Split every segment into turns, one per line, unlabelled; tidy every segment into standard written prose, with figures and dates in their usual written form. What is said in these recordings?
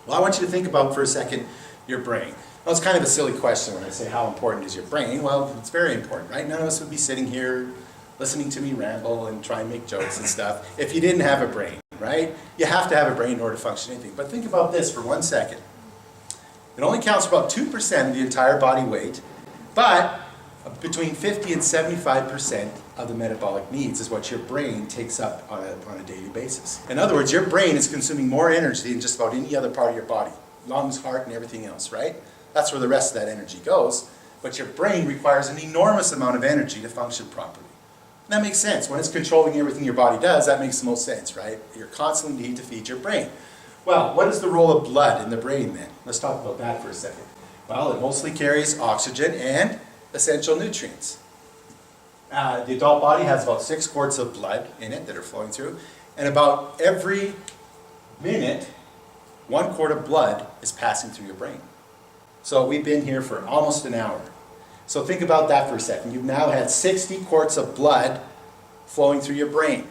Well, I want you to think about for a second your brain. Well, it's kind of a silly question when I say how important is your brain. Well, it's very important, right? None of us would be sitting here listening to me ramble and try and make jokes and stuff if you didn't have a brain, right? You have to have a brain in order to function anything. But think about this for 1 second. It only counts for about 2% of the entire body weight, but between 50 and 75% of the metabolic needs is what your brain takes up on a daily basis. In other words, your brain is consuming more energy than just about any other part of your body. Lungs, heart, and everything else, right? That's where the rest of that energy goes. But your brain requires an enormous amount of energy to function properly. And that makes sense. When it's controlling everything your body does, that makes the most sense, right? You're constantly need to feed your brain. Well, what is the role of blood in the brain then? Let's talk about that for a second. Well, it mostly carries oxygen and essential nutrients. The adult body has about 6 quarts of blood in it that are flowing through, and about every minute, 1 quart of blood is passing through your brain. So we've been here for almost an hour. So think about that for a second. You've now had 60 quarts of blood flowing through your brain,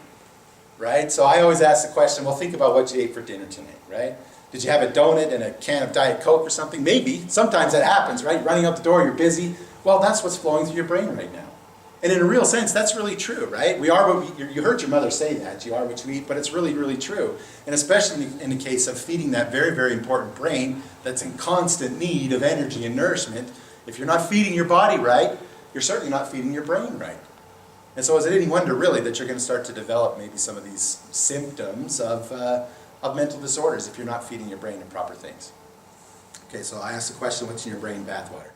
right? So I always ask the question, well, think about what you ate for dinner tonight, right? Did you have a donut and a can of Diet Coke or something? Maybe. Sometimes that happens, right? Running out the door, you're busy. Well, that's what's flowing through your brain right now. And in a real sense, that's really true, right? We are what you heard your mother say that, you are what you eat, but it's really, really true. And especially in the case of feeding that very, very important brain that's in constant need of energy and nourishment, if you're not feeding your body right, you're certainly not feeding your brain right. And so is it any wonder really that you're going to start to develop maybe some of these symptoms of mental disorders if you're not feeding your brain the proper things? Okay, so I asked the question, what's in your brain? Bathwater.